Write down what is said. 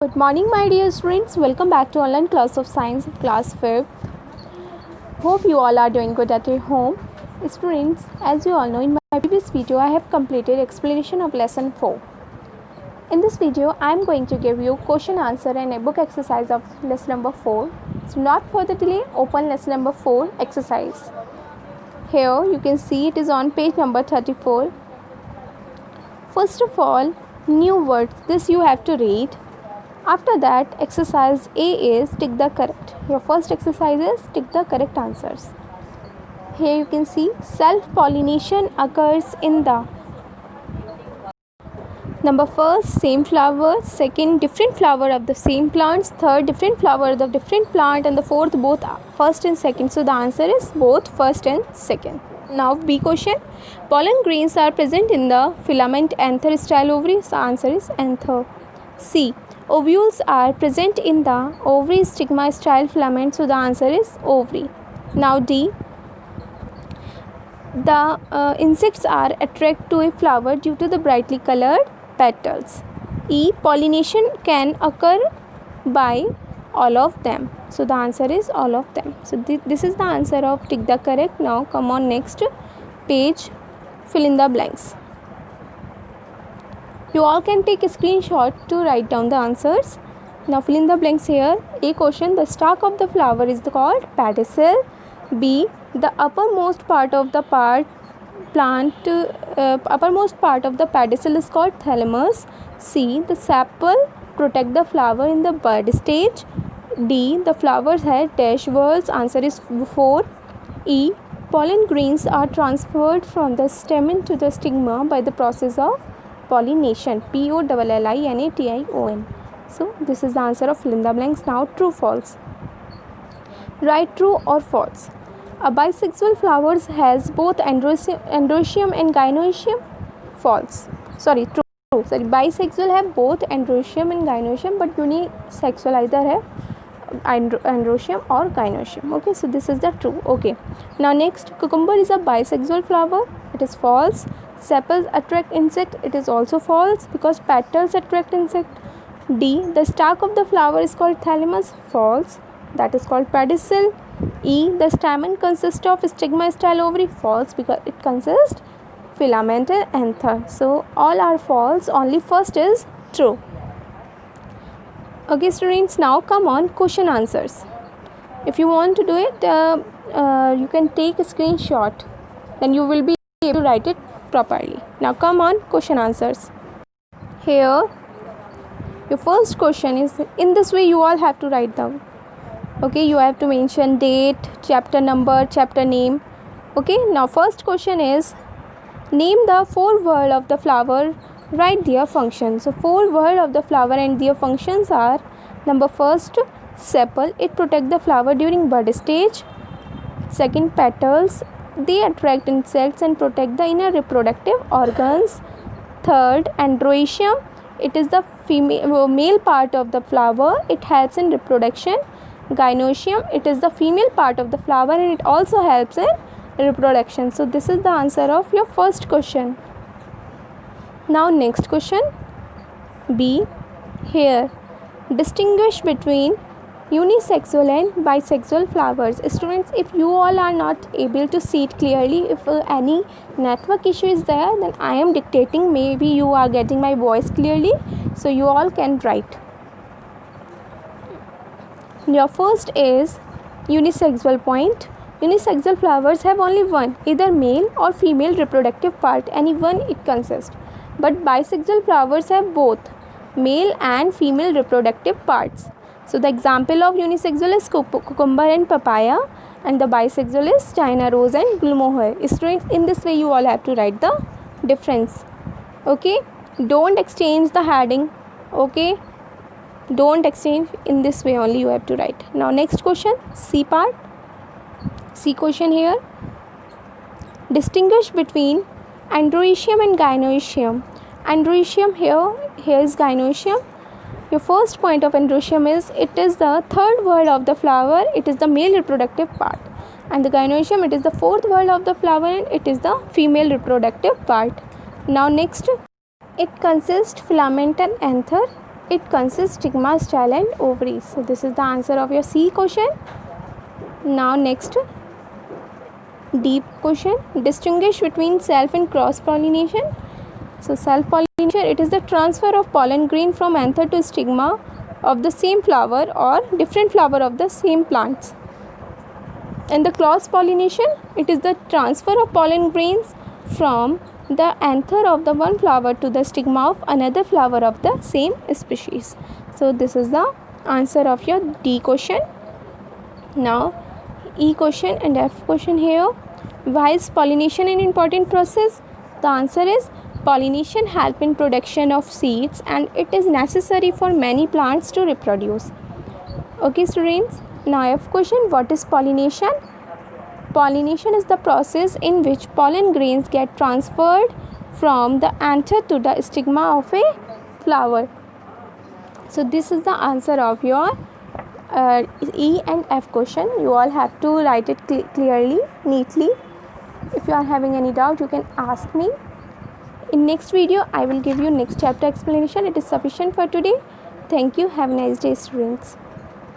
Good morning, my dear students. Welcome back to online class of science of class 5th. Hope you all are doing good at your home. Students, as you all know, in my previous video, I have completed explanation of lesson 4. In this video, I am going to give you question answer and a book exercise of lesson number 4. So, not further delay, open lesson number 4 exercise. Here, you can see it is on page number 34. First of all, new words. This you have to read. After that, exercise A is tick the correct. Your first exercise is tick the correct answers. Here you can see self-pollination occurs in the number first, same flower, second, different flower of the same plants, third, different flower of the different plant, and the fourth, both first and second. So the answer is both first and second. Now B question, pollen grains are present in the filament anther style ovary. So answer is anther. C, ovules are present in the ovary stigma style filament. So the answer is ovary. Now D, the insects are attracted to a flower due to the brightly colored petals. E, pollination can occur by all of them. So the answer is all of them. So this is the answer of tick the correct. Now come on next page, fill in the blanks. You all can take a screenshot to write down the answers. Now fill in the blanks here. A question, the stalk of the flower is called pedicel. B, the uppermost part of the uppermost part of the pedicel is called thalamus. C, the sepal protect the flower in the bud stage. D, the flowers have dash whorls. Answer is 4. E, pollen grains are transferred from the stamen to the stigma by the process of pollination. Pollination. So this is the answer of fill in the blanks. Now true false. Write true or false. A bisexual flower has both androecium and gynoecium. False. True. Bisexual have both androecium and gynoecium, but unisexual either have androecium or gynoecium. Okay, so this is the true. Okay, now next, cucumber is a bisexual flower. It is false. Sepals attract insect. It is also false because petals attract insect. D, the stalk of the flower is called thalamus. False. That is called pedicel. E, the stamen consists of stigma style ovary. False because it consists filament and anther. So all are false, only first is true. Okay students, now come on question answers. If you want to do it, you can take a screenshot, then you will be able to write it properly. Now come on question answers. Here your first question is, in this way you all have to write down. Okay, you have to mention date, chapter number, chapter name. Okay, now first question is, name the 4 words of the flower, write their functions. So 4 words of the flower and their functions are, number first, sepal, it protects the flower during bud stage. Second, petals, they attract insects and protect the inner reproductive organs. Third, androecium, it is the male part of the flower, it helps in reproduction. Gynoecium, it is the female part of the flower and it also helps in reproduction. So this is the answer of your first question. Now next question, B. Here, distinguish between unisexual and bisexual flowers. Students, if you all are not able to see it clearly, if any network issue is there, then I am dictating. Maybe you are getting my voice clearly, so you all can write. Your first is unisexual point. Unisexual flowers have only one, either male or female reproductive part, any one it consists. But bisexual flowers have both male and female reproductive parts. So the example of unisexual is cucumber and papaya, and the bisexual is China rose and glumohair. Students, in this way you all have to write the difference. Okay, don't exchange the heading. Okay, don't exchange, in this way only you have to write. Now next question, C part. C question here, distinguish between androecium and gynoecium. Androecium, here is gynoecium. Your first point of androecium is, it is the 3rd word of the flower, it is the male reproductive part. And the gynoecium, it is the 4th word of the flower and it is the female reproductive part. Now next, it consists filament and anther. It consists stigma, style and ovaries. So this is the answer of your C question. Now next, deep question. Distinguish between self and cross pollination. So self pollination, it is the transfer of pollen grain from anther to stigma of the same flower or different flower of the same plants. And the cross pollination, it is the transfer of pollen grains from the anther of the one flower to the stigma of another flower of the same species. So this is the answer of your D question. Now E question and F question here. Why is pollination an important process? The answer is pollination helps in production of seeds and it is necessary for many plants to reproduce. Okay students, now F question, what is pollination? Pollination is the process in which pollen grains get transferred from the anther to the stigma of a flower. So this is the answer of your E and F question. You all have to write it clearly, neatly. If you are having any doubt, you can ask me. In next video, I will give you next chapter explanation. It is sufficient for today. Thank you. Have a nice day, students.